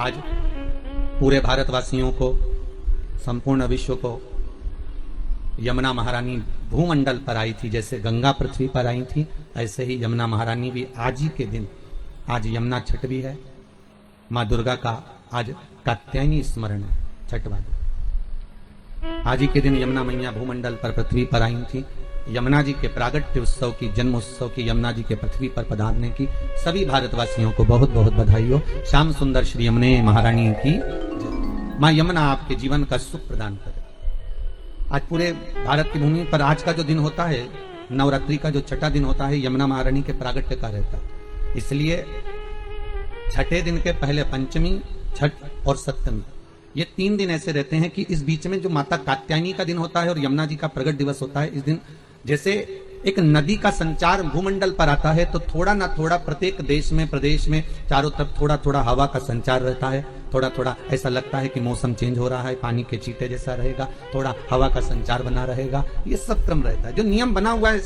आज पूरे भारतवासियों को, संपूर्ण विश्व को यमुना महारानी भूमंडल पर आई थी। जैसे गंगा पृथ्वी पर आई थी, ऐसे ही यमुना महारानी भी आज ही के दिन, आज यमुना छठ भी है, माँ दुर्गा का आज कात्यायनी स्मरण है, छठवां दिन। आज ही के दिन यमुना मैया भूमंडल पर पृथ्वी पर आई थी। यमुना जी के प्रागट्य उत्सव की, जन्म उत्सव की, यमुना जी के पृथ्वी पर पधारने की सभी भारतवासियों को बहुत बहुत बधाई हो। श्याम सुंदर श्री यमुने महारानी की जय। माँ यमुना आपके जीवन का सुख प्रदान करे। आज पूरे भारत की भूमि पर आज का जो दिन होता है, नवरात्रि का जो छठा दिन होता है, यमुना महारानी के प्रागट्य का रहता है। इसलिए छठे दिन के पहले पंचमी, छठ और सप्तमी, ये 3 दिन ऐसे रहते हैं कि इस बीच में जो माता कात्यायनी का दिन होता है और यमुना जी का प्रगट दिवस होता है, इस दिन जैसे एक नदी का संचार भूमंडल पर आता है, तो थोड़ा ना थोड़ा प्रत्येक देश में, प्रदेश में चारों तरफ थोड़ा थोड़ा हवा का संचार रहता है। थोड़ा थोड़ा ऐसा लगता है कि मौसम चेंज हो रहा है, पानी के छींटे जैसा रहेगा, थोड़ा हवा का संचार बना रहेगा। ये सब क्रम रहता है, जो नियम बना हुआ है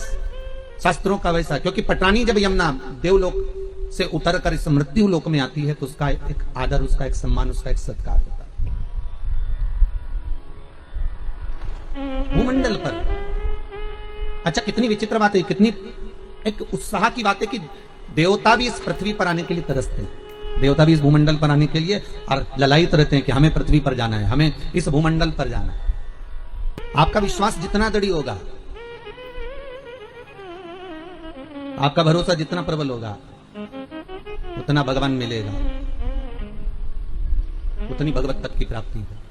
शास्त्रों का वैसा। क्योंकि पटरानी जब यमुना देवलोक से उतर कर इस मृत्यु लोक में आती है, तो उसका एक आदर, उसका एक सम्मान, उसका एक सत्कार होता है भूमंडल पर। अच्छा, कितनी विचित्र बात है, कितनी एक उत्साह की बात है कि देवता भी इस पृथ्वी पर आने के लिए तरसते हैं। देवता भी इस भूमंडल पर आने के लिए और ललायित रहते हैं कि हमें पृथ्वी पर जाना है, हमें इस भूमंडल पर जाना है। आपका विश्वास जितना दृढ़ होगा, आपका भरोसा जितना प्रबल होगा, उतना भगवान मिलेगा, उतनी भगवत तक की प्राप्ति है।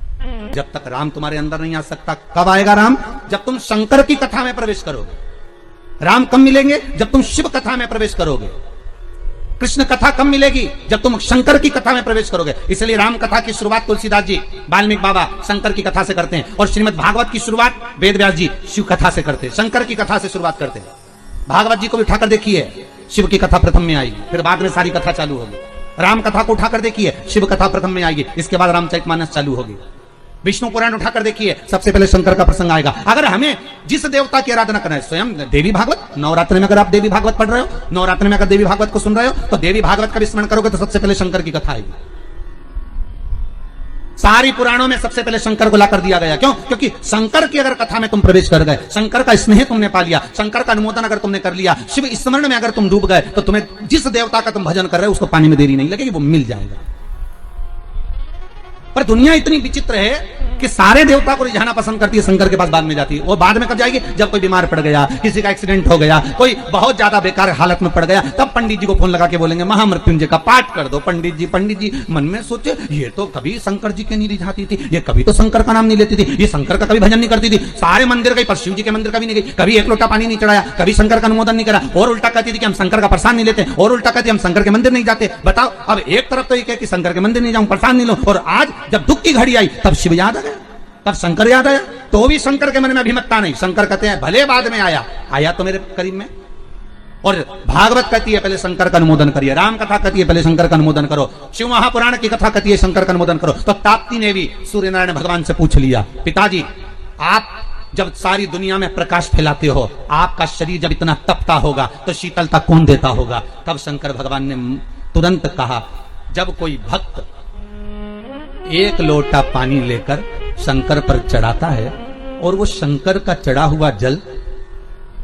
जब तक राम तुम्हारे अंदर नहीं आ सकता, कब आएगा राम? जब तुम शंकर की कथा में प्रवेश करोगे। राम कब मिलेंगे? जब तुम शिव कथा में प्रवेश करोगे। कृष्ण कथा कब मिलेगी? जब तुम शंकर की कथा में प्रवेश करोगे। इसलिए राम कथा की शुरुआत तुलसीदास जी, वाल्मीकि बाबा शंकर की कथा से करते हैं, और श्रीमद् भागवत की शुरुआत वेद व्यास जी शिव कथा से करते हैं, शंकर की कथा से शुरुआत करते हैं। भागवत जी को भी उठाकर देखिए, शिव की कथा प्रथम में आएगी, फिर बाद में सारी कथा चालू होगी। राम कथा को उठाकर देखिए, शिव कथा प्रथम में आएगी, इसके बाद रामचरितमानस चालू होगी। विष्णु पुराण उठाकर देखिए, सबसे पहले शंकर का प्रसंग आएगा। अगर हमें जिस देवता की आराधना करना है, स्वयं देवी भागवत, नवरात्र में अगर आप देवी भागवत पढ़ रहे हो, नवरात्र में अगर देवी भागवत को सुन रहे हो, तो देवी भागवत का भी स्मरण करोगे तो सबसे पहले शंकर की कथा आएगी। सारी पुराणों में सबसे पहले शंकर को लाकर दिया गया। क्यों? क्योंकि शंकर की अगर कथा में तुम प्रवेश कर गए, शंकर का स्नेह तुमने पा लिया, शंकर का अनुमोदन अगर तुमने कर लिया, शिव स्मरण में अगर तुम डूब गए, तो तुम्हें जिस देवता का तुम भजन कर रहे हो उसको पाने में देरी नहीं लगेगी, वो मिल जाएगा। पर दुनिया इतनी विचित्र है कि सारे देवता को रिझाना पसंद करती है, शंकर के पास बाद में जाती है। वो बाद में कब जाएगी? जब कोई बीमार पड़ गया, किसी का एक्सीडेंट हो गया, कोई बहुत ज्यादा बेकार हालत में पड़ गया, तब पंडित जी को फोन लगा के बोलेंगे महामृत्युंजय का पाठ कर दो। पंडित जी मन में सोचे, ये तो कभी शंकर जी के नहीं रिझाती थी, ये कभी तो शंकर का नाम नहीं लेती थी, ये शंकर का कभी भजन नहीं करती थी। सारे मंदिर गई पर शिव जी के मंदिर कभी नहीं गई, कभी एक लोटा पानी नहीं चढ़ाया, कभी शंकर का अनुमोदन नहीं करा, और उल्टा कहती थी कि हम शंकर का प्रसाद नहीं लेते, और उल्टा कहती हम शंकर के मंदिर नहीं जाते। बताओ, अब एक तरफ तो ये कह कि शंकर के मंदिर नहीं जाऊं, प्रसाद नहीं लो, और आज जब दुख की घड़ी आई तब शिव याद आ गया, तब शंकर याद आया। तो भी शंकर के मन में अभिमतता नहीं। शंकर कहते हैं भले बाद में आया तो मेरे करीब में। और भागवत कहती है पहले शंकर का अनुमोदन करिए, राम कथा कहती है पहले शंकर का अनुमोदन करो, शिव महापुराण की कथा कहती है शंकर का अनुमोदन करो। तो ताप्ती ने भी सूर्य नारायण भगवान से पूछ लिया, पिताजी आप जब सारी दुनिया में प्रकाश फैलाते हो, आपका शरीर जब इतना तपता होगा तो शीतलता कौन देता होगा? तब शंकर भगवान ने तुरंत कहा, जब कोई भक्त 1 लोटा पानी लेकर शंकर पर चढ़ाता है और वो शंकर का चढ़ा हुआ जल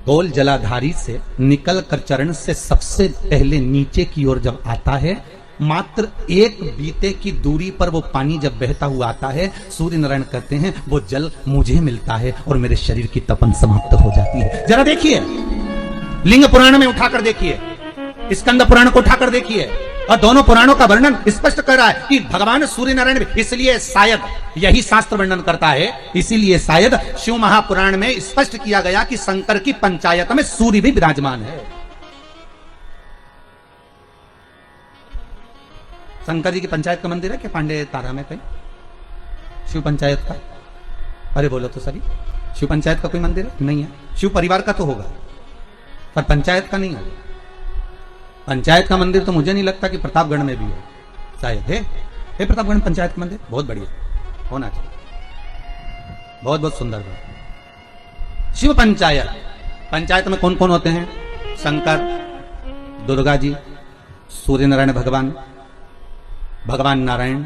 गोल जलाधारी से निकल कर चरण से सबसे पहले नीचे की ओर जब आता है, मात्र 1 बीते की दूरी पर वो पानी जब बहता हुआ आता है, सूर्य नारायण कहते हैं वो जल मुझे मिलता है और मेरे शरीर की तपन समाप्त हो जाती है। जरा देखिए, लिंग पुराण में उठाकर देखिए, स्कंद पुराण को उठाकर देखिए, और दोनों पुराणों का वर्णन स्पष्ट कर रहा है कि भगवान सूर्य नारायण, इसलिए शायद यही शास्त्र वर्णन करता है, इसीलिए शायद शिव महापुराण में स्पष्ट किया गया कि शंकर की पंचायत में सूर्य भी विराजमान है। शंकर जी की पंचायत का मंदिर है क्या पांडे तारा में कहीं? शिव पंचायत का? अरे बोलो तो सभी, शिव पंचायत का कोई मंदिर है? नहीं है। शिव परिवार का तो होगा, पर पंचायत का नहीं है। पंचायत का मंदिर तो मुझे नहीं लगता कि प्रतापगढ़ में भी है, शायद है प्रतापगढ़ में पंचायत का मंदिर, बहुत बढ़िया होना चाहिए, बहुत बहुत सुंदर बात। शिव पंचायत, पंचायत में कौन कौन होते हैं? शंकर, दुर्गा जी, सूर्य नारायण भगवान, भगवान नारायण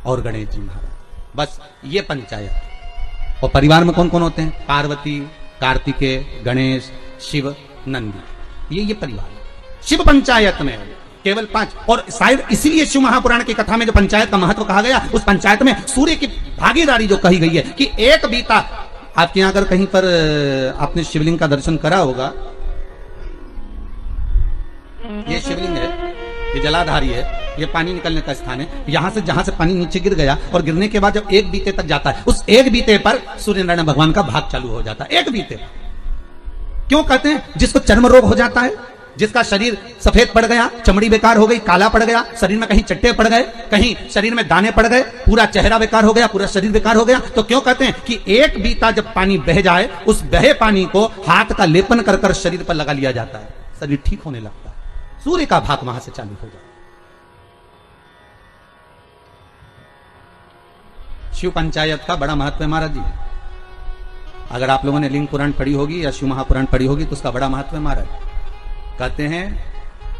और गणेश जी महाराज। बस ये पंचायत। और परिवार में कौन कौन होते हैं? पार्वती, कार्तिकेय, गणेश, शिव, नंदी। ये परिवार शिव पंचायत में केवल 5। और शायद इसीलिए शिव महापुराण की कथा में जो पंचायत का महत्व कहा गया, उस पंचायत में सूर्य की भागीदारी जो कही गई है कि एक बीता। आपके यहां अगर कहीं पर आपने शिवलिंग का दर्शन करा होगा, ये शिवलिंग है, ये जलाधारी है, ये पानी निकलने का स्थान है। यहां से जहां से पानी नीचे गिर गया और गिरने के बाद जब एक बीते तक जाता है, उस एक बीते पर सूर्य नारायण भगवान का भाग चालू हो जाता है। एक बीते पर। क्यों कहते हैं? जिसको चर्म रोग हो जाता है, जिसका शरीर सफेद पड़ गया, चमड़ी बेकार हो गई, काला पड़ गया, शरीर में कहीं चट्टे पड़ गए, कहीं शरीर में दाने पड़ गए, पूरा चेहरा बेकार हो गया, पूरा शरीर बेकार हो गया, तो क्यों कहते हैं कि एक बीता जब पानी बह जाए, उस बहे पानी को हाथ का लेपन कर कर शरीर पर लगा लिया जाता है, शरीर ठीक होने लगता है। सूर्य का भाग वहां से चालू हो जाता है। शिव पंचायत का बड़ा महत्व है महाराज जी। अगर आप लोगों ने लिंग पुराण पढ़ी होगी या शिव महापुराण पढ़ी होगी तो उसका बड़ा महत्व है महाराज। कहते हैं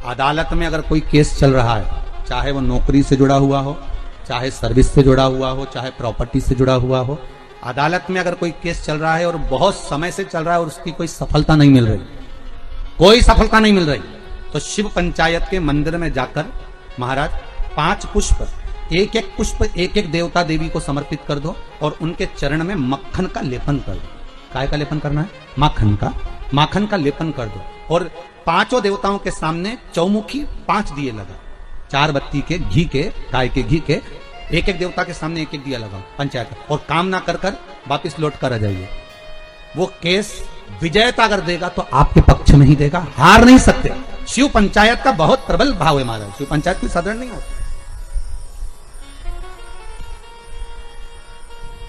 अदालत में अगर कोई केस चल रहा है, चाहे वो नौकरी से जुड़ा हुआ हो, चाहे सर्विस से जुड़ा हुआ हो, चाहे प्रॉपर्टी से जुड़ा हुआ हो, अदालत में अगर कोई केस चल रहा है और बहुत समय से चल रहा है और उसकी कोई सफलता नहीं मिल रही, कोई सफलता नहीं मिल रही, तो शिव पंचायत के मंदिर में जाकर महाराज 5 पुष्प, एक एक पुष्प एक एक देवता देवी को समर्पित कर दो और उनके चरण में मक्खन का लेपन कर दो। काय का लेपन करना है? माखन का लेपन कर दो। और 5 देवताओं के सामने चौमुखी 5 दिए लगा, 4 बत्ती के घी के, गाय के घी के, एक एक देवता के सामने एक एक दिया लगाओ पंचायत। और काम ना कर कर वापिस लौट कर आ जाइए। वो केस विजयता अगर देगा तो आपके पक्ष में ही देगा, हार नहीं सकते। शिव पंचायत का बहुत प्रबल भाव है महाराज। शिव पंचायत कोई साधारण नहीं होती।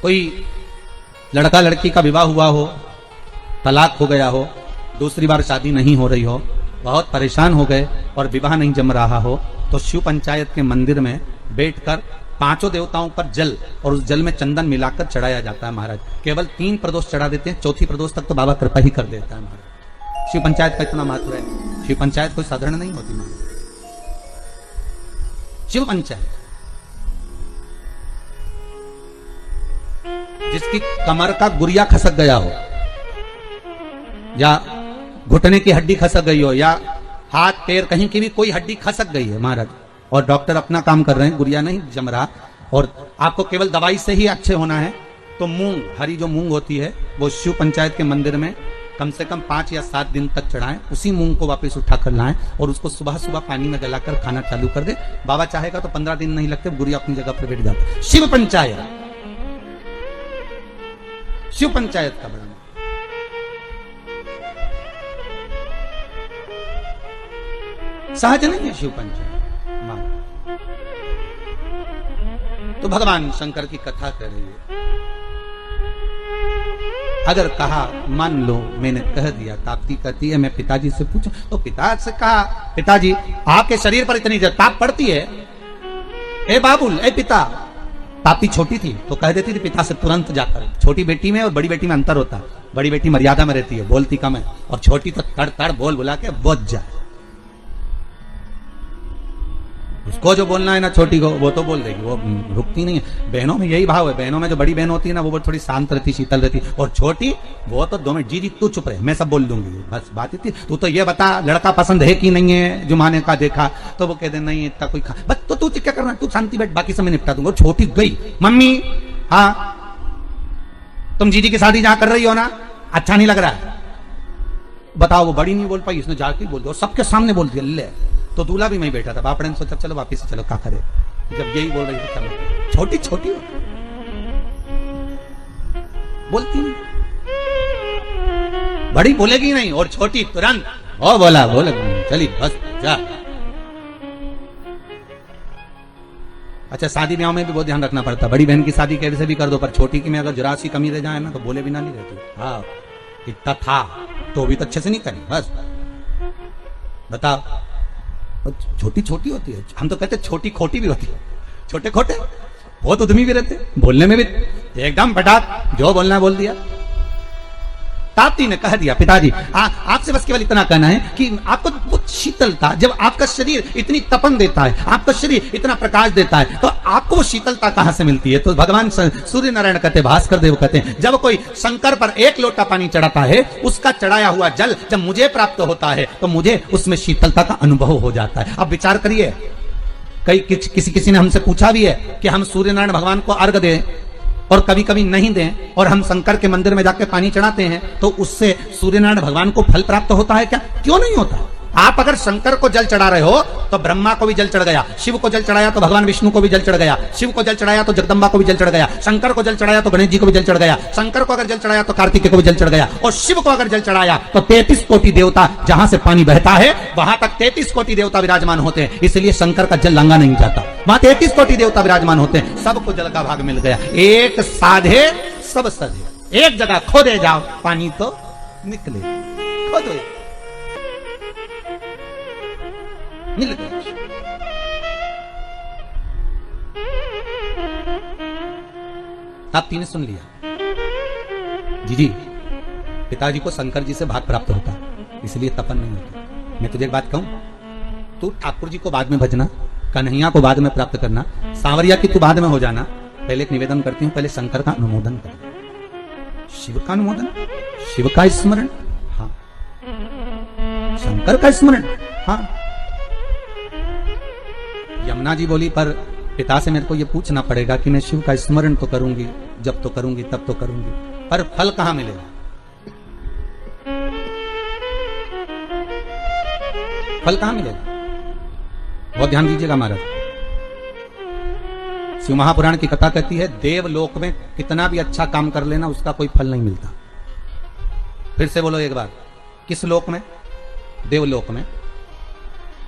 कोई लड़का लड़की का विवाह हुआ हो, तलाक हो गया हो, दूसरी बार शादी नहीं हो रही हो, बहुत परेशान हो गए और विवाह नहीं जम रहा हो, तो शिव पंचायत के मंदिर में बैठकर 5 देवताओं पर जल और उस जल में चंदन मिलाकर चढ़ाया जाता है महाराज। केवल 3 प्रदोष चढ़ा देते हैं, चौथी प्रदोष तक तो बाबा कृपा ही कर देता है महाराज। शिव पंचायत का इतना महत्व है। शिव पंचायत कोई साधारण नहीं होती महाराज। शिव पंचायत जिसकी कमर का गुरिया खसक गया हो, या घुटने की हड्डी खसक गई हो, या हाथ पैर कहीं की भी कोई हड्डी खसक गई है महाराज, और डॉक्टर अपना काम कर रहे हैं, गुरिया नहीं जम रहा, और आपको केवल दवाई से ही अच्छे होना है, तो मूंग, हरी जो मूंग होती है, वो शिव पंचायत के मंदिर में कम से कम 5 या 7 दिन तक चढ़ाएं। उसी मूंग को वापस उठा कर लाएं और उसको सुबह सुबह पानी में गलाकर खाना चालू कर दे। बाबा चाहेगा तो 15 दिन नहीं लगते, गुरिया अपनी जगह पर बैठ जाता। शिव पंचायत, शिव पंचायत का बड़ा सहज नहीं है शिव पंचायत। तो भगवान शंकर की कथा कर रही है। अगर कहा मान लो मैंने कह दिया, ताप्ती कहती है मैं पिताजी से पूछूं, तो पिता से कहा पिताजी आपके शरीर पर इतनी ताप पड़ती है, ए बाबुल ए पिता। ताप्ती छोटी थी तो कह देती थी पिता से तुरंत जाकर। छोटी बेटी में और बड़ी बेटी में अंतर होता है। बड़ी बेटी मर्यादा में रहती है, बोलती कम है, और छोटी तो तड़ तड़ बोल बुला के बुझ जाए। उसको जो बोलना है ना छोटी को, वो तो बोल देगी, वो रुकती नहीं है। बहनों में यही भाव है। बहनों में जो बड़ी बहन होती है ना, वो थोड़ी शांत रहती, शीतल रहती, और छोटी वो तो 2 मिनट, जी तू चुप रहे, मैं सब बोल दूंगी, बस बात इतनी। तू तो ये बता लड़का पसंद है कि नहीं है, जुमाने का देखा, तो वो कहते नहीं इतना कोई बस, तो तू क्या करना, तू शांति बैठ, बाकी सब मैं निपटा दूंगा। छोटी गई, मम्मी हाँ तुम जीजी की शादी जहां कर रही हो ना, अच्छा नहीं लग रहा है, बताओ। वो बड़ी नहीं बोल पाई, इसने जाके बोल दिया, सबके सामने बोल दिया। ले तो दूल्हा भी मैं बैठा था, बापड़े ने सोचा चलो वापिस चलो, क्या करे। जब यही बोल रही थी चलो, छोटी छोटी बोलती नहीं, बड़ी बोलेगी नहीं, और छोटी तुरंत ओ बोला बोले चली बस जा। अच्छा शादी ब्याह में भी बहुत ध्यान रखना पड़ता। बड़ी बहन की शादी कैसे भी कर दो, पर छोटी की में अगर जरा सी कमी रह जाए ना, तो बोले बिना नहीं रहती। हाँ इतना था तो भी तो अच्छे से नहीं करी, बस बताओ। छोटी छोटी होती है, हम तो कहते छोटी खोटी भी होती है। छोटे खोटे बहुत उद्यमी भी रहते, बोलने में भी एकदम फटाक, जो बोलना है बोल दिया। ताप्ती ने कह दिया, पिताजी आपसे बस केवल इतना कहना है कि आपको वो शीतलता, जब आपका शरीर इतनी तपन देता है, आपका शरीर इतना प्रकाश देता है, तो आपको वो शीतलता कहां से मिलती है? तो भगवान सूर्य नारायण कहते, भास्कर देव कहते हैं, जब कोई शंकर पर एक लोटा पानी चढ़ाता है, उसका चढ़ाया हुआ जल जब मुझे प्राप्त होता है तो मुझे उसमें शीतलता का अनुभव हो जाता है। अब विचार करिए, किसी ने हमसे पूछा भी है कि हम सूर्य नारायण भगवान को अर्घ दें और कभी कभी नहीं दें, और हम शंकर के मंदिर में जाकर पानी चढ़ाते हैं, तो उससे सूर्य नारायण भगवान को फल प्राप्त होता है क्या? क्यों नहीं होता? आप अगर शंकर को जल चढ़ा रहे हो तो ब्रह्मा को भी जल चढ़ गया, शिव को जल चढ़ाया तो भगवान विष्णु को भी जल चढ़ गया, शिव को जल चढ़ाया तो जगदम्बा को भी जल चढ़ गया, शंकर को जल चढ़ाया तो गणेश जी को भी जल चढ़ गया, शंकर को अगर जल चढ़ाया तो कार्तिकेय को भी जल चढ़ गया, और शिव को अगर जल चढ़ाया तो 33 कोटि देवता, जहां से पानी बहता है वहां तक 33 कोटि देवता विराजमान होते हैं। इसलिए शंकर का जल लांगा नहीं जाता, वहां 33 कोटि देवता विराजमान होते हैं। सबको जल का भाग मिल गया। एक साधे सब सधे, एक जगह खोदे जाओ पानी तो निकले, खोदो मिल गया। ताप्ती ने सुन लिया, जी पिताजी को शंकर जी से भाग प्राप्त होता, इसलिए तपन नहीं होता। मैं तुझे एक बात कहूं, तू ठाकुर जी को बाद में भजना, कन्हैया को बाद में प्राप्त करना, सांवरिया की तू बाद में हो जाना। पहले एक निवेदन करती हूं, पहले शंकर का अनुमोदन कर, शिव का अनुमोदन, शिव का स्मरण, हाँ शंकर का स्मरण, हाँ। यमुना जी बोली, पर पिता से मेरे को ये पूछना पड़ेगा कि मैं शिव का स्मरण तो करूंगी, जब तो करूंगी तब तो करूंगी, पर फल कहां मिलेगा? फल कहां मिलेगा? बहुत ध्यान दीजिएगा महाराज। शिव महापुराण की कथा कहती है, देवलोक में कितना भी अच्छा काम कर लेना उसका कोई फल नहीं मिलता। फिर से बोलो एक बार, किस लोक में? देवलोक में।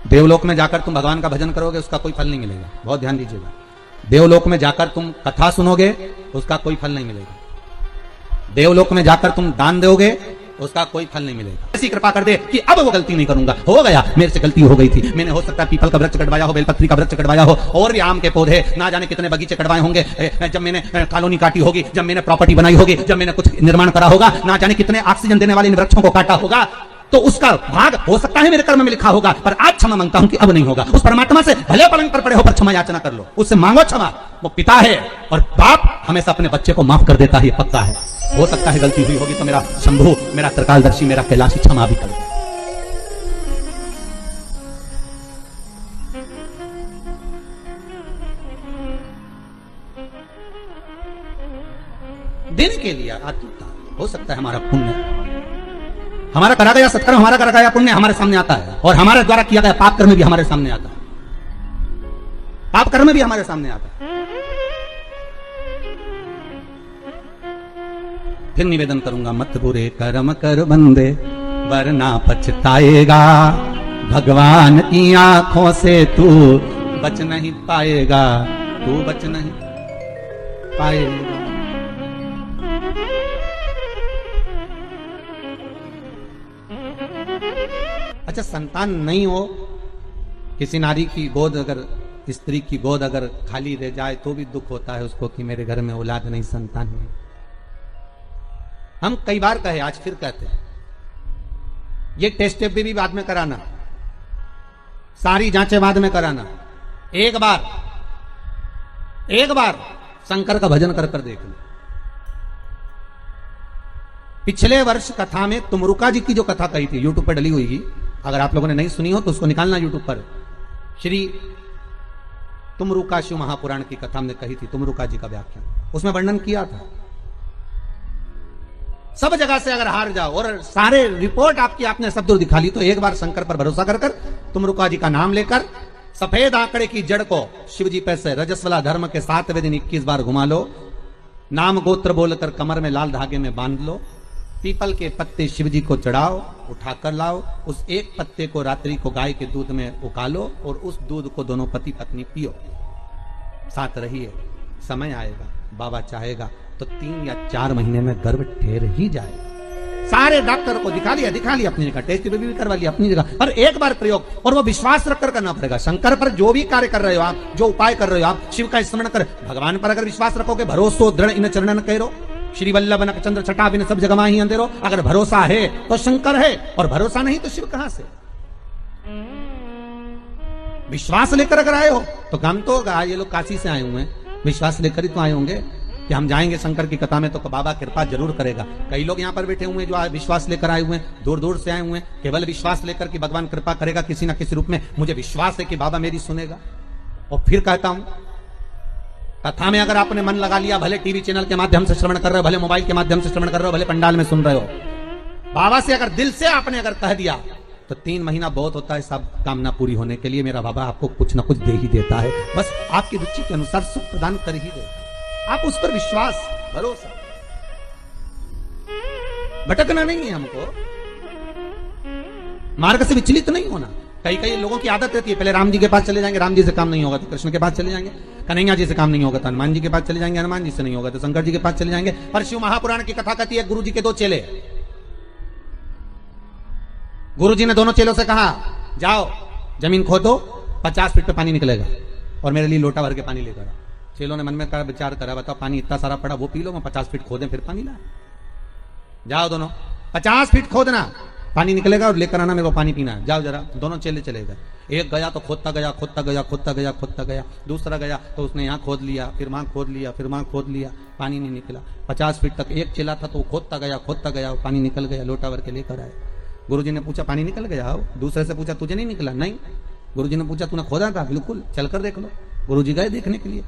देवलोक में जाकर तुम भगवान का भजन करोगे उसका कोई फल नहीं मिलेगा। बहुत ध्यान दीजिएगा। देवलोक में जाकर तुम कथा सुनोगे उसका कोई फल नहीं मिलेगा। देवलोक में जाकर तुम दान दोगे उसका कोई फल नहीं मिलेगा। ऐसी कृपा कर दे कि अब वो गलती नहीं करूंगा, हो गया मेरे से गलती हो गई थी, मैंने हो सकता है पीपल का वृक्ष कटवाया हो, बेलपत्री का वृक्ष कटवाया हो, और भी आम के पौधे ना जाने कितने बगीचे कटवाए होंगे, जब मैंने कॉलोनी काटी होगी, जब मैंने प्रॉपर्टी बनाई होगी, जब मैंने कुछ निर्माण करा होगा, ना जाने कितने ऑक्सीजन देने वाले इन वृक्षों को काटा होगा, तो उसका भाग हो सकता है मेरे कर्म में लिखा होगा, पर आज क्षमा मांगता हूं कि अब नहीं होगा। उस परमात्मा से भले पलंग पर पड़े हो पर क्षमा याचना कर लो, उससे मांगो क्षमा। वो पिता है और बाप हमेशा अपने बच्चे को माफ कर देता है, ये पक्का है। हो सकता है गलती हुई होगी तो मेरा शंभु, मेरा त्रिकालदर्शी, मेरा कैलाशी क्षमा भी कर दे। देने के लिए आतुरता, हो सकता है हमारा पुण्य, हमारा करा गया सत्कर्म, हमारा करा गया पुण्य हमारे सामने आता है, और हमारे द्वारा किया गया पाप कर्म भी हमारे सामने आता है, पाप कर्म भी हमारे सामने आता है। फिर निवेदन करूंगा, मत बुरे कर्म कर बंदे वरना पछताएगा, भगवान की आंखों से तू बच नहीं पाएगा, तू बच नहीं पाएगा। अच्छा, संतान नहीं हो, किसी नारी की गोद, अगर स्त्री की गोद अगर खाली रह जाए तो भी दुख होता है उसको कि मेरे घर में औलाद नहीं, संतान नहीं। हम कई बार कहे, आज फिर कहते हैं, ये टेस्ट भी बाद में कराना, सारी जांचें बाद में कराना, एक बार शंकर का भजन कर देख लो। पिछले वर्ष कथा में तुमरुका जी की जो कथा कही थी, यूट्यूब पर डली हुई, अगर आप लोगों ने नहीं सुनी हो तो उसको निकालना यूट्यूब पर। श्री तुमरुका शिव महापुराण की कथा हमने कही थी, तुमरुका जी का व्याख्यान, उसमें वर्णन किया था। सब जगह से अगर हार जाओ और सारे रिपोर्ट आपने सब दूर दिखा ली, तो एक बार शंकर पर भरोसा कर तुमरुका जी का नाम लेकर सफेद आंकड़े की जड़ को शिव जी पे से रजस्वला धर्म के 7वें दिन 21 बार घुमा लो, नाम गोत्र बोलकर कमर में लाल धागे में बांध लो, पीपल के पत्ते शिव जी को चढ़ाओ, उठाकर लाओ, उस एक पत्ते को रात्रि को गाय के दूध में उकालो और उस दूध को दोनों पति पत्नी पियो, साथ रहिए। समय आएगा, बाबा चाहेगा तो 3 या 4 महीने में गर्भ ठहर ही जाएगा। सारे डॉक्टर को दिखा लिया अपनी जगह, टेस्ट भी करवा लिया अपनी जगह, पर एक बार प्रयोग, और वो विश्वास रखकर करना पड़ेगा। शंकर पर जो भी कार्य कर रहे हो आप, जो उपाय कर रहे हो आप, शिव का स्मरण कर, भगवान पर अगर विश्वास रखोगे, भरोसो दृढ़ इन चरणन करो, श्री वल्लभ नखचंद्र छटा बिन सब जगमा ही अंधेरो। अगर भरोसा है तो शंकर है, और भरोसा नहीं तो शिव कहां से। विश्वास लेकर अगर आए हो तो काम तो होगा। ये लोग काशी से आए हुए हैं, विश्वास लेकर ही तो आए होंगे कि हम जाएंगे शंकर की कथा में तो बाबा कृपा जरूर करेगा। कई लोग यहाँ पर बैठे हुए हैं जो विश्वास लेकर आए हुए हैं, दूर दूर से आए हुए हैं, केवल विश्वास लेकर कि भगवान कृपा करेगा किसी ना किसी रूप में। मुझे विश्वास है कि बाबा मेरी सुनेगा। और फिर कहता हूं, कथा में अगर आपने मन लगा लिया, भले टीवी चैनल के माध्यम से श्रवण कर रहे हो, भले मोबाइल के माध्यम से श्रवण कर रहे हो, भले पंडाल में सुन रहे हो, बाबा से अगर दिल से आपने अगर कह दिया तो 3 महीना बहुत होता है सब कामना पूरी होने के लिए। मेरा बाबा आपको कुछ ना कुछ दे ही देता है, बस आपकी रुचि के अनुसार सुख प्रदान कर ही देता। आप उस पर विश्वास, भरोसा, भटकना नहीं है हमको, मार्ग से विचलित नहीं होना। कई लोगों की आदत रहती है, पहले राम जी के पास चले जाएंगे, राम जी से काम नहीं होगा तो कृष्ण के पास चले जाएंगे, कन्हैया जी से काम नहीं होगा तो हनुमान जी के पास चले जाएंगे, हनुमान जी से नहीं होगा तो शंकर जी के पास चले जाएंगे। पर शिव महापुराण की कथा कहती है, गुरु जी के 2 चेले, गुरु जी ने दोनों चेलों से कहा, जाओ जमीन खोदो, 50 फीट पे पानी निकलेगा और मेरे लिए लोटा भर के पानी लेकर आओ। चेलों ने मन में विचार करा, बताओ पानी इतना सारा पड़ा, वो पी लो, मैं 50 फीट खोदें फिर पानी ला। जाओ दोनों 50 फीट खोदना, पानी निकलेगा और लेकर आना, मेरे को पानी पीना है। जाओ जरा। दोनों चेले चले गए। एक गया तो खोदता गया, खोदता गया, खोदता गया, खोदता गया। दूसरा गया तो उसने यहाँ खोद लिया, फिर वहां खोद लिया, फिर वहां खोद लिया, पानी नहीं निकला। 50 फीट तक एक चेला था तो वो खोदता गया, खोदता गया, पानी निकल गया, लोटा भर के लेकर आए। गुरुजी ने पूछा, पानी निकल गया? दूसरे से पूछा, तुझे नहीं निकला? नहीं। गुरुजी ने पूछा, तूने खोदा था? बिल्कुल, चलकर देख लो। गुरुजी गए देखने के लिए।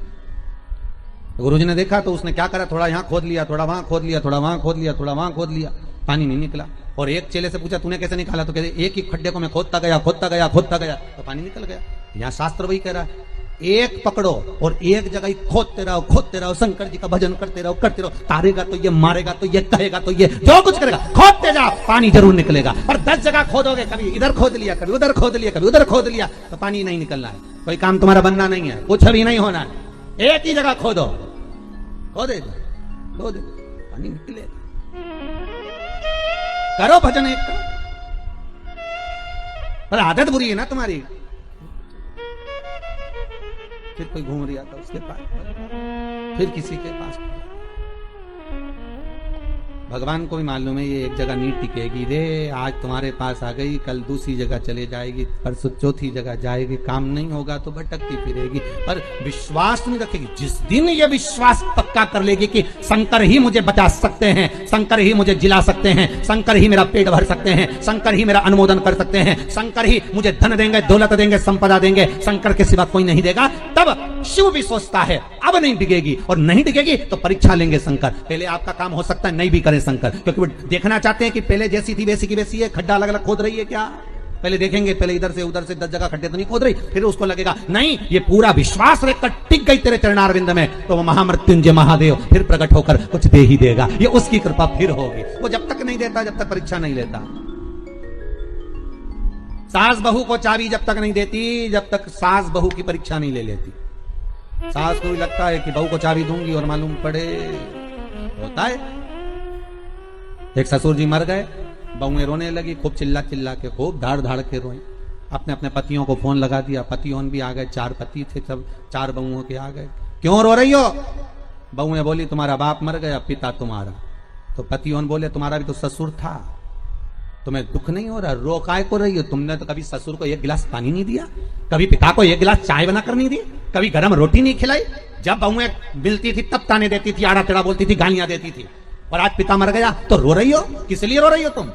गुरुजी ने देखा तो उसने क्या करा, थोड़ा यहाँ खोद लिया, थोड़ा वहां खोद लिया, थोड़ा वहां खोद लिया, थोड़ा वहां खोद लिया, पानी नहीं निकला। और एक चेले से पूछा, तूने कैसे निकाला? तो कहते, एक ही खड्डे को मैं खोदता गया, खोदता गया, खोदता गया तो पानी निकल गया। यहाँ शास्त्र वही कह रहा है, एक पकड़ो और एक जगह ही खोदते रहो, खोदते रहो, शंकर जी का भजन करते रहो, करते रहो। तारेगा तो ये, मारेगा तो ये, कहेगा तो ये, जो कुछ करेगा खोदते जाओ, पानी जरूर निकलेगा। और 10 जगह खोदोगे, कभी इधर खोद लिया, कभी उधर खोद लिया, कभी उधर खोद लिया, तो पानी नहीं निकलना है। कोई काम तुम्हारा बनना नहीं है, कुछ भी नहीं होना है। एक ही जगह खोदो, खोदे खोदे, पानी निकलेगा। करो भजन एक का। पर आदत बुरी है ना तुम्हारी। फिर कोई घूम रहा था उसके पास, फिर किसी के पास। भगवान को भी मालूम है ये एक जगह नहीं टिकेगी रे। आज तुम्हारे पास आ गई, कल दूसरी जगह चले जाएगी, परसों चौथी जगह जाएगी, काम नहीं होगा तो भटकती फिरेगी। पर विश्वास नहीं रखेगी। जिस दिन ये विश्वास पक्का कर लेगी कि शंकर ही मुझे बचा सकते हैं, शंकर ही मुझे जिला सकते हैं, शंकर ही मेरा पेट भर सकते हैं, शंकर ही मेरा अनुमोदन कर सकते हैं, शंकर ही मुझे धन देंगे, दौलत देंगे, संपदा देंगे, शंकर के सिवा कोई नहीं देगा, तब शिव भी सोचता है अब नहीं डिगेगी। और नहीं डिगेगी तो परीक्षा लेंगे शंकर। पहले आपका काम हो सकता है नहीं भी करे शंकर, क्योंकि वो देखना चाहते हैं कि पहले जैसी थी वैसी की वैसी है, खड्डा अलग अलग खोद रही है क्या। पहले देखेंगे, पहले इधर से उधर से 10 जगह खड्डे तो नहीं खोद रही, फिर उसको लगेगा नहीं ये पूरा विश्वास रखकर टिक गई तेरे चरणारविंद में, तो वो महामृत्युंजय महादेव फिर प्रकट होकर कुछ दे ही देगा। ये उसकी कृपा फिर होगी। वो जब तक नहीं देता, जब तक परीक्षा नहीं लेता। सास बहू को चाबी जब तक नहीं देती, जब तक सास बहू की परीक्षा नहीं ले लेती। सास को भी लगता है कि बहू को चाबी दूंगी और मालूम पड़े होता है। एक ससुर जी मर गए, बहुएं रोने लगी, खूब चिल्ला चिल्ला के, खूब धाड़ धाड़ के रोई। अपने अपने पतियों को फोन लगा दिया, पतियों भी आ गए, 4 पति थे, सब 4 बहुओं के आ गए। क्यों रो रही हो? बहुएं बोली तुम्हारा बाप मर गया, पिता तुम्हारा। तो पतियों बोले तुम्हारा भी तो ससुर था, तुम्हें दुख नहीं हो रहा, रो काय को रही हो? तुमने तो कभी ससुर को 1 गिलास पानी नहीं दिया, कभी पिता को 1 गिलास चाय बनाकर नहीं दी, कभी गर्म रोटी नहीं खिलाई। जब बहुएं मिलती थी तब ताने देती थी, आड़ा टेढ़ा बोलती थी, गालियां देती थी। और आज पिता मर गया तो रो रही हो? किस लिए रो रही हो तुम?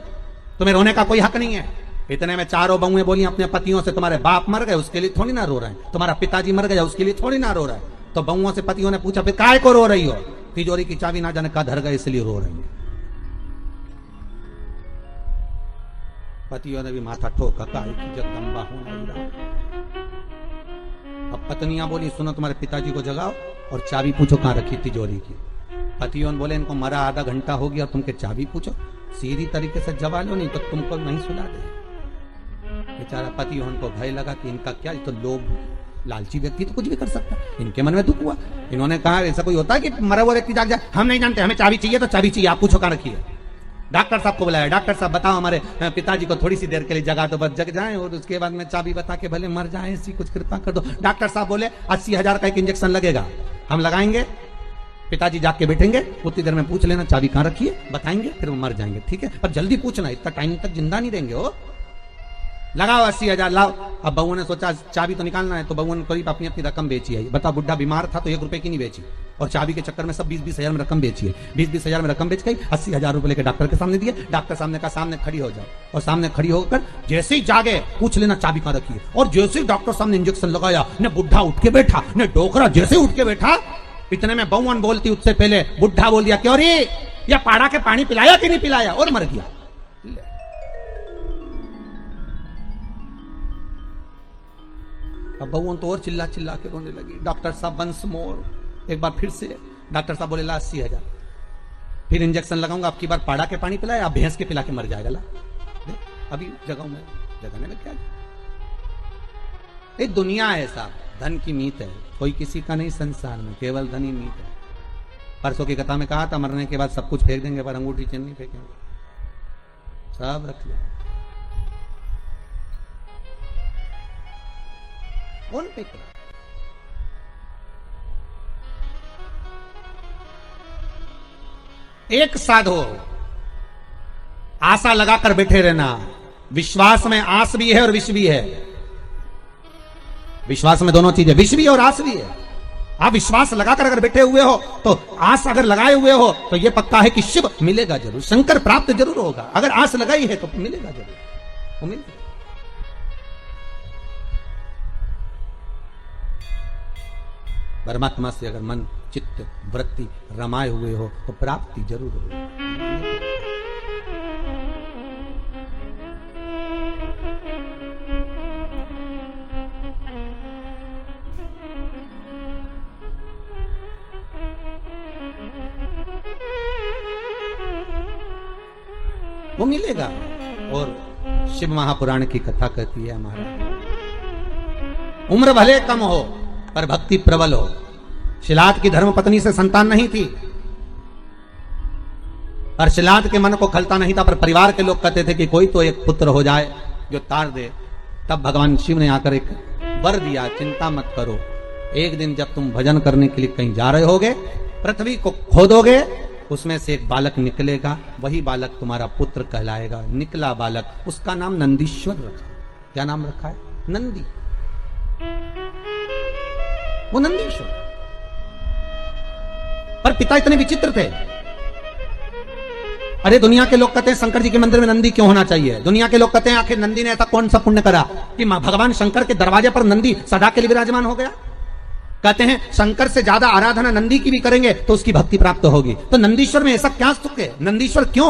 तुम्हें रोने का कोई हक नहीं है। इतने में 4 बहुएं बोली अपने पतियों से, तुम्हारे बाप मर गए उसके लिए थोड़ी ना रो रहे हैं, तुम्हारा पिताजी मर गया उसके लिए थोड़ी ना रो रहा है। तो बहुओं से पतियों ने पूछा, फिर काय को रो रही हो? तिजोरी की चाबी ना जाने का धर गए इसलिए रो रही है। पतियों ने भी माथा ठोका, जगदम्बा होना। अब पत्नियां बोली, सुनो तुम्हारे पिताजी को जगाओ और चाबी पूछो कहां रखी तिजोरी की। पतियों बोले, इनको मरा आधा घंटा हो गया, तुमके चाबी पूछो, सीधी तरीके से जवाब लो, नहीं तो तुमको नहीं सुला दे। बेचारा पतियों को भय लगा कि इनका क्या, तो लोग लालची व्यक्ति तो कुछ भी कर सकता। इनके मन में दुख हुआ। इन्होंने कहा, ऐसा कोई होता है कि मरा हुआ व्यक्ति जाग जाए? हम नहीं जानते, हमें चाबी चाहिए तो चाबी चाहिए, आप पूछो कहां रखी है। डॉक्टर साहब को बुलाया, डॉक्टर साहब बताओ हमारे पिताजी को थोड़ी सी देर के लिए जगा दो, बस जग जाएं और उसके बाद में चाबी बता के भले मर जाएं, ऐसी कुछ कृपा कर दो। डॉक्टर साहब बोले 80,000 का एक इंजेक्शन लगेगा, हम लगाएंगे। पिताजी जाग के बैठेंगे, उतनी देर में पूछ लेना चाबी कहाँ रखी है, बताएंगे, फिर वो मर जाएंगे, ठीक है? पर जल्दी पूछना, इतना टाइम तक जिंदा नहीं देंगे वो। लगाओ 80,000 लाओ। अब बहू ने सोचा चाबी तो निकालना है, तो बहू ने करीब अपनी अपनी रकम बेची है। बता, बुढ़ा बीमार था तो 1 रुपए की नहीं बेची, और चाबी के चक्कर में सब 20-20 हजार में रकम बेची है। 20-20 हजार में रकम बेच गई, 80,000 रुपए लेकर डॉक्टर के सामने दिए। डॉक्टर सामने का सामने खड़ी हो जाओ, और सामने खड़ी होकर जैसे ही जागे पूछ लेना चाबी कहाँ रखी है। और जैसे ही डॉक्टर सामने इंजेक्शन लगाया, ने बुढ़ा उठ के बैठा, ने डोकरा जैसे उठ के बैठा, इतने में बहू बोलती उससे पहले बुढ़ा बोल दिया, क्यों रे, या पाड़ा के पानी पिलाया कि नहीं पिलाया, और मर गया। अब बहू तो और चिल्ला चिल्ला के रोने लगी। डॉक्टर साहब वंस मोर, एक बार फिर से। डॉक्टर साहब बोले ला 80,000, फिर इंजेक्शन लगाऊंगा, आपकी बार पाड़ा के पानी पिलाया, आप भैंस के पिला के मर जाएगा। ला अभी जगाने में क्या, ये दुनिया है साहब, धन की मीत है, कोई किसी का नहीं संसार में, केवल धन ही मीत है। परसों की कथा में कहा था मरने के बाद सब कुछ फेंक देंगे, पर अंगूठी चिन्ह नहीं फेंकेंगे, सब रख ले। कौन फेंक रहा? एक साधो, आशा लगाकर बैठे रहना। विश्वास में आस भी है और विष भी है। विश्वास में दोनों चीजें, विष भी और आस भी है। आप विश्वास लगाकर अगर बैठे हुए हो, तो आस अगर लगाए हुए हो, तो यह पक्का है कि शिव मिलेगा जरूर, शंकर प्राप्त जरूर होगा। अगर आस लगाई है तो मिलेगा जरूर, वो मिलेगा। परमात्मा से अगर मन चित्त वृत्ति रमाए हुए हो तो प्राप्ति जरूर होगी। वो मिलेगा। और शिव महापुराण की कथा कहती है हमारा, उम्र भले कम हो पर भक्ति प्रबल हो। शिलाद की धर्म पत्नी से संतान नहीं थी, पर शिलाद के मन को खलता नहीं था, पर परिवार के लोग कहते थे कि कोई तो एक पुत्र हो जाए जो तार दे। तब भगवान शिव ने आकर एक वर दिया, चिंता मत करो, एक दिन जब तुम भजन करने के लिए कहीं जा रहे होगे, पृथ्वी को खोदोगे, उसमें से एक बालक निकलेगा, वही बालक तुम्हारा पुत्र कहलाएगा। निकला बालक, उसका नाम नंदीश्वर रखा। क्या नाम रखा है? नंदी। वो नंदीश्वर। पर पिता इतने विचित्र थे। अरे दुनिया के लोग कहते हैं शंकर जी के मंदिर में नंदी क्यों होना चाहिए? दुनिया के लोग कहते हैं आखिर नंदी ने ऐसा कौन सा पुण्य करा कि भगवान शंकर के दरवाजे पर नंदी सदा के लिए विराजमान हो गया? कहते हैं शंकर से ज्यादा आराधना नंदी की भी करेंगे तो उसकी भक्ति प्राप्त होगी। तो नंदीश्वर में ऐसा क्या सुख है? नंदीश्वर क्यों